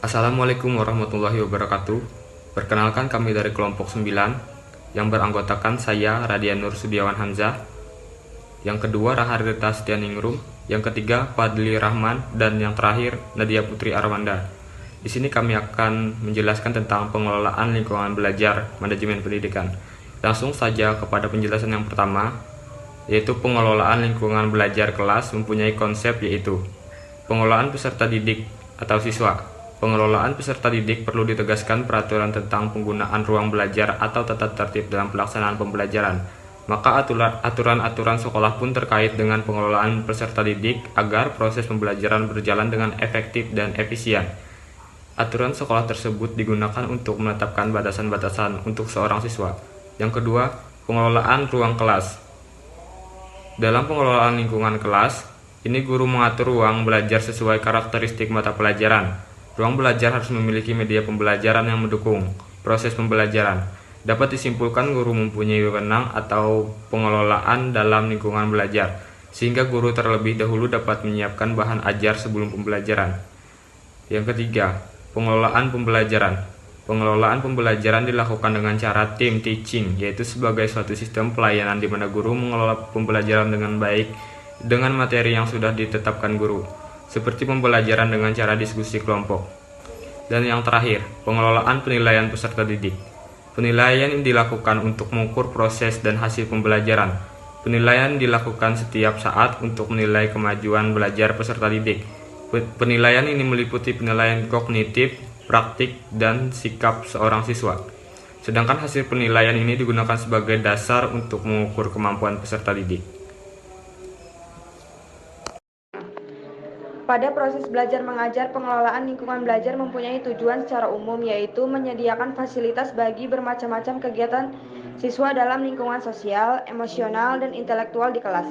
Assalamualaikum warahmatullahi wabarakatuh. Perkenalkan, kami dari kelompok 9 yang beranggotakan saya Radian Nur Sudiawan Hamzah, yang kedua Raharita Setianingrum, yang ketiga Fadli Rahman, dan yang terakhir Nadia Putri Arwanda. Di sini kami akan menjelaskan tentang pengelolaan lingkungan belajar manajemen pendidikan. Langsung saja kepada penjelasan yang pertama, yaitu pengelolaan lingkungan belajar kelas mempunyai konsep, yaitu pengelolaan peserta didik atau siswa. Pengelolaan peserta didik perlu ditegaskan peraturan tentang penggunaan ruang belajar atau tata tertib dalam pelaksanaan pembelajaran. Maka aturan-aturan sekolah pun terkait dengan pengelolaan peserta didik agar proses pembelajaran berjalan dengan efektif dan efisien. Aturan sekolah tersebut digunakan untuk menetapkan batasan-batasan untuk seorang siswa. Yang kedua, pengelolaan ruang kelas. Dalam pengelolaan lingkungan kelas, ini guru mengatur ruang belajar sesuai karakteristik mata pelajaran. Ruang belajar harus memiliki media pembelajaran yang mendukung proses pembelajaran. Dapat disimpulkan guru mempunyai wewenang atau pengelolaan dalam lingkungan belajar, sehingga guru terlebih dahulu dapat menyiapkan bahan ajar sebelum pembelajaran. Yang ketiga, pengelolaan pembelajaran. Pengelolaan pembelajaran dilakukan dengan cara team teaching, yaitu sebagai suatu sistem pelayanan di mana guru mengelola pembelajaran dengan baik dengan materi yang sudah ditetapkan guru, seperti pembelajaran dengan cara diskusi kelompok. Dan yang terakhir, pengelolaan penilaian peserta didik. Penilaian ini dilakukan untuk mengukur proses dan hasil pembelajaran. Penilaian dilakukan setiap saat untuk menilai kemajuan belajar peserta didik. Penilaian ini meliputi penilaian kognitif, praktik, dan sikap seorang siswa. Sedangkan hasil penilaian ini digunakan sebagai dasar untuk mengukur kemampuan peserta didik. Pada proses belajar mengajar, pengelolaan lingkungan belajar mempunyai tujuan secara umum, yaitu menyediakan fasilitas bagi bermacam-macam kegiatan siswa dalam lingkungan sosial, emosional, dan intelektual di kelas.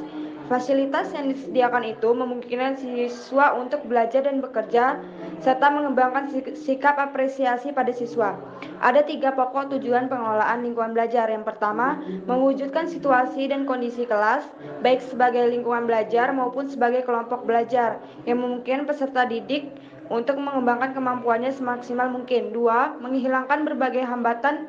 Fasilitas yang disediakan itu memungkinkan siswa untuk belajar dan bekerja, serta mengembangkan sikap apresiasi pada siswa. Ada 3 pokok tujuan pengelolaan lingkungan belajar. Yang pertama, mewujudkan situasi dan kondisi kelas, baik sebagai lingkungan belajar maupun sebagai kelompok belajar, yang memungkinkan peserta didik untuk mengembangkan kemampuannya semaksimal mungkin. 2. Menghilangkan berbagai hambatan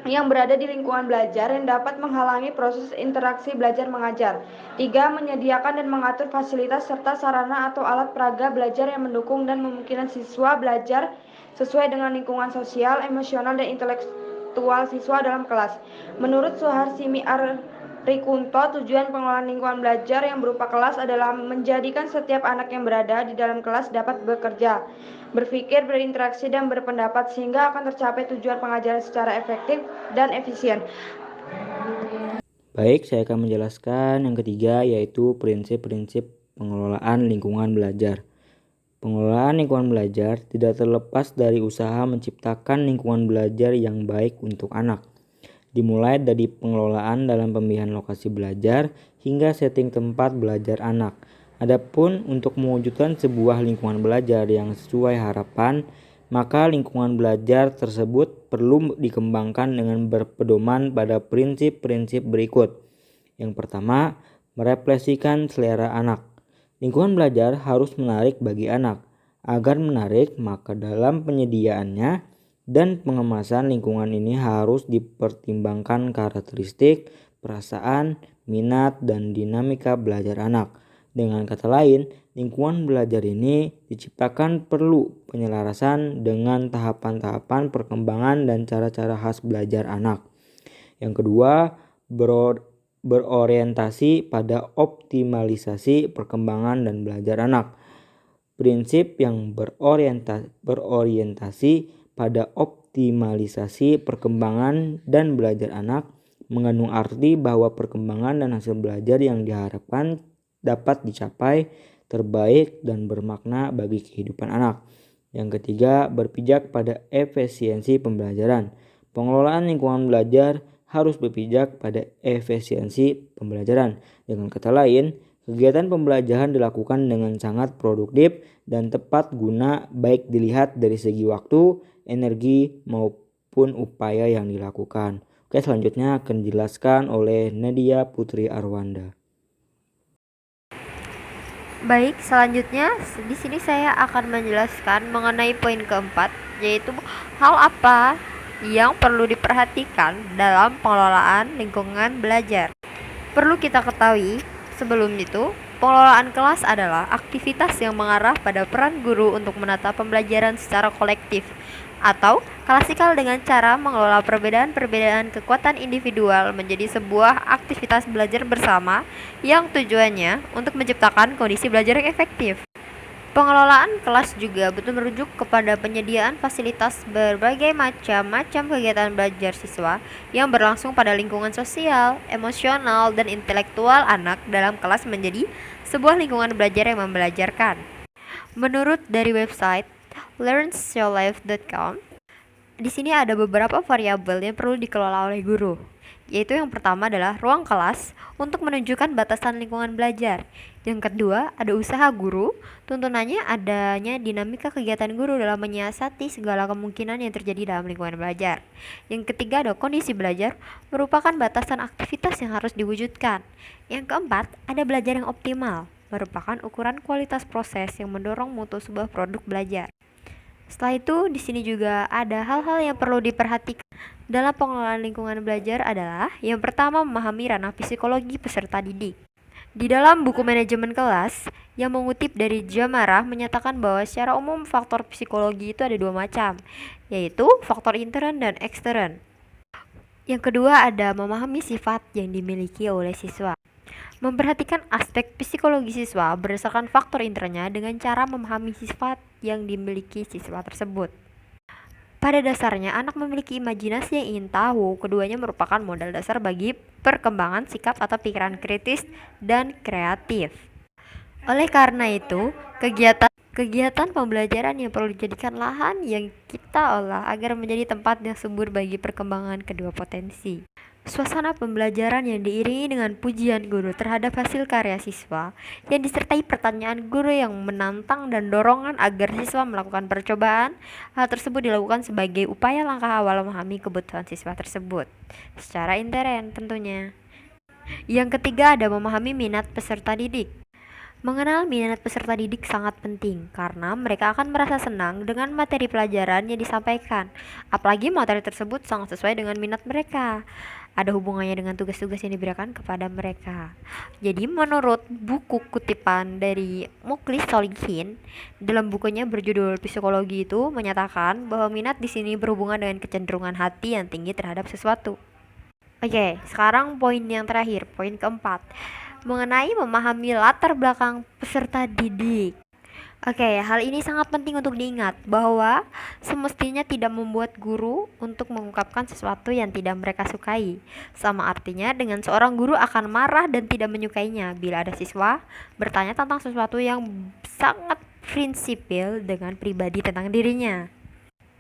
yang berada di lingkungan belajar yang dapat menghalangi proses interaksi belajar mengajar. 3. Menyediakan dan mengatur fasilitas serta sarana atau alat peraga belajar yang mendukung dan memungkinkan siswa belajar sesuai dengan lingkungan sosial, emosional, dan intelektual siswa dalam kelas. Menurut Suharsimi Rikunto, tujuan pengelolaan lingkungan belajar yang berupa kelas adalah menjadikan setiap anak yang berada di dalam kelas dapat bekerja, berpikir, berinteraksi, dan berpendapat, sehingga akan tercapai tujuan pengajaran secara efektif dan efisien. Baik, saya akan menjelaskan yang ketiga, yaitu prinsip-prinsip pengelolaan lingkungan belajar. Pengelolaan lingkungan belajar tidak terlepas dari usaha menciptakan lingkungan belajar yang baik untuk anak. Dimulai dari pengelolaan dalam pemilihan lokasi belajar hingga setting tempat belajar anak. Adapun untuk mewujudkan sebuah lingkungan belajar yang sesuai harapan, maka lingkungan belajar tersebut perlu dikembangkan dengan berpedoman pada prinsip-prinsip berikut. Yang pertama, merefleksikan selera anak. Lingkungan belajar harus menarik bagi anak. Agar menarik, maka dalam penyediaannya dan pengemasan lingkungan ini harus dipertimbangkan karakteristik, perasaan, minat, dan dinamika belajar anak. Dengan kata lain, lingkungan belajar ini diciptakan perlu penyelarasan dengan tahapan-tahapan perkembangan dan cara-cara khas belajar anak. Yang kedua, berorientasi pada optimalisasi perkembangan dan belajar anak. Prinsip yang berorientasi pada optimalisasi perkembangan dan belajar anak mengandung arti bahwa perkembangan dan hasil belajar yang diharapkan dapat dicapai terbaik dan bermakna bagi kehidupan anak. Yang ketiga, berpijak pada efisiensi pembelajaran. Pengelolaan lingkungan belajar harus berpijak pada efisiensi pembelajaran. Dengan kata lain, kegiatan pembelajaran dilakukan dengan sangat produktif dan tepat guna, baik dilihat dari segi waktu, energi, maupun upaya yang dilakukan. Oke, selanjutnya akan dijelaskan oleh Nadia Putri Arwanda. Baik, selanjutnya di sini saya akan menjelaskan mengenai poin keempat, yaitu hal apa yang perlu diperhatikan dalam pengelolaan lingkungan belajar. Perlu kita ketahui, sebelum itu, pengelolaan kelas adalah aktivitas yang mengarah pada peran guru untuk menata pembelajaran secara kolektif atau klasikal dengan cara mengelola perbedaan-perbedaan kekuatan individual menjadi sebuah aktivitas belajar bersama yang tujuannya untuk menciptakan kondisi belajar yang efektif. Pengelolaan kelas juga betul merujuk kepada penyediaan fasilitas berbagai macam kegiatan belajar siswa yang berlangsung pada lingkungan sosial, emosional, dan intelektual anak dalam kelas menjadi sebuah lingkungan belajar yang membelajarkan. Menurut dari website learnyourlife.com, di sini ada beberapa variabel yang perlu dikelola oleh guru, yaitu yang pertama adalah ruang kelas untuk menunjukkan batasan lingkungan belajar. Yang kedua, ada usaha guru, tuntunannya adanya dinamika kegiatan guru dalam menyiasati segala kemungkinan yang terjadi dalam lingkungan belajar. Yang ketiga, ada kondisi belajar, merupakan batasan aktivitas yang harus diwujudkan. Yang keempat, ada belajar yang optimal, merupakan ukuran kualitas proses yang mendorong mutu sebuah produk belajar. Setelah itu, di sini juga ada hal-hal yang perlu diperhatikan dalam pengelolaan lingkungan belajar adalah yang pertama, memahami ranah psikologi peserta didik. Di dalam buku manajemen kelas yang mengutip dari Jamarah menyatakan bahwa secara umum faktor psikologi itu ada dua macam, yaitu faktor intern dan ekstern. Yang kedua ada memahami sifat yang dimiliki oleh siswa. Memperhatikan aspek psikologi siswa berdasarkan faktor internanya dengan cara memahami sifat yang dimiliki siswa tersebut. Pada dasarnya, anak memiliki imajinasi yang ingin tahu. Keduanya merupakan modal dasar bagi perkembangan sikap atau pikiran kritis dan kreatif. Oleh karena itu, kegiatan pembelajaran yang perlu dijadikan lahan yang kita olah agar menjadi tempat yang subur bagi perkembangan kedua potensi. Suasana pembelajaran yang diiringi dengan pujian guru terhadap hasil karya siswa yang disertai pertanyaan guru yang menantang dan dorongan agar siswa melakukan percobaan. Hal tersebut dilakukan sebagai upaya langkah awal memahami kebutuhan siswa tersebut secara intern tentunya. Yang ketiga ada memahami minat peserta didik. Mengenal minat peserta didik sangat penting karena mereka akan merasa senang dengan materi pelajaran yang disampaikan. Apalagi materi tersebut sangat sesuai dengan minat mereka. Ada hubungannya dengan tugas-tugas yang diberikan kepada mereka. Jadi menurut buku kutipan dari Mukhlis Solihin dalam bukunya berjudul Psikologi itu menyatakan bahwa minat di sini berhubungan dengan kecenderungan hati yang tinggi terhadap sesuatu. Oke, sekarang poin yang terakhir, poin keempat, mengenai memahami latar belakang peserta didik. Oke, hal ini sangat penting untuk diingat bahwa semestinya tidak membuat guru untuk mengungkapkan sesuatu yang tidak mereka sukai. Sama artinya dengan seorang guru akan marah dan tidak menyukainya bila ada siswa bertanya tentang sesuatu yang sangat prinsipil dengan pribadi tentang dirinya.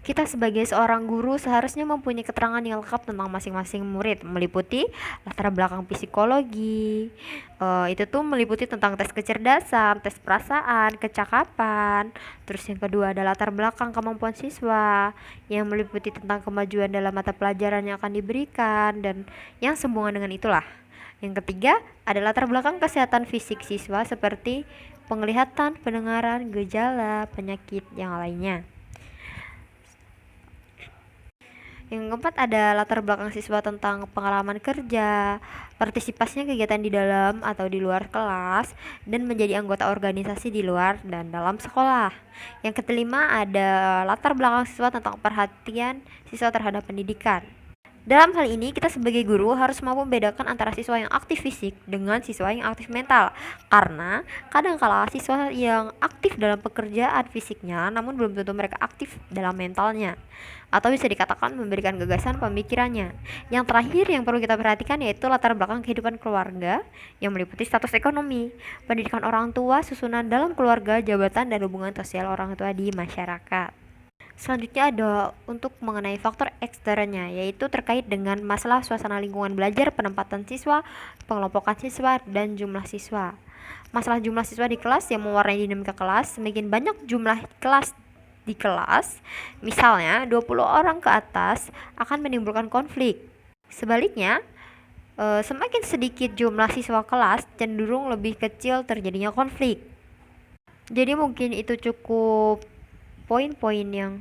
Kita sebagai seorang guru seharusnya mempunyai keterangan yang lengkap tentang masing-masing murid, meliputi latar belakang psikologi, itu tuh meliputi tentang tes kecerdasan, tes perasaan, kecakapan. Terus yang kedua ada latar belakang kemampuan siswa, yang meliputi tentang kemajuan dalam mata pelajaran yang akan diberikan, dan yang sehubungan dengan itulah. Yang ketiga ada latar belakang kesehatan fisik siswa seperti penglihatan, pendengaran, gejala, penyakit yang lainnya. Yang keempat ada latar belakang siswa tentang pengalaman kerja, partisipasinya kegiatan di dalam atau di luar kelas, dan menjadi anggota organisasi di luar dan dalam sekolah. Yang kelima ada latar belakang siswa tentang perhatian siswa terhadap pendidikan. Dalam hal ini, kita sebagai guru harus mampu membedakan antara siswa yang aktif fisik dengan siswa yang aktif mental. Karena kadangkala siswa yang aktif dalam pekerjaan fisiknya namun belum tentu mereka aktif dalam mentalnya. Atau bisa dikatakan memberikan gagasan pemikirannya. Yang terakhir yang perlu kita perhatikan yaitu latar belakang kehidupan keluarga yang meliputi status ekonomi, pendidikan orang tua, susunan dalam keluarga, jabatan, dan hubungan sosial orang tua di masyarakat. Selanjutnya ada untuk mengenai faktor eksternnya, yaitu terkait dengan masalah suasana lingkungan belajar, penempatan siswa, pengelompokan siswa, dan jumlah siswa. Masalah jumlah siswa di kelas yang mewarnai dinamika kelas, semakin banyak jumlah kelas di kelas, misalnya 20 orang ke atas, akan menimbulkan konflik. Sebaliknya, semakin sedikit jumlah siswa kelas, cenderung lebih kecil terjadinya konflik. Jadi mungkin itu cukup poin-poin yang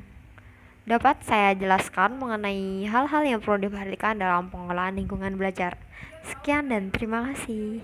dapat saya jelaskan mengenai hal-hal yang perlu diperhatikan dalam pengelolaan lingkungan belajar. Sekian dan terima kasih.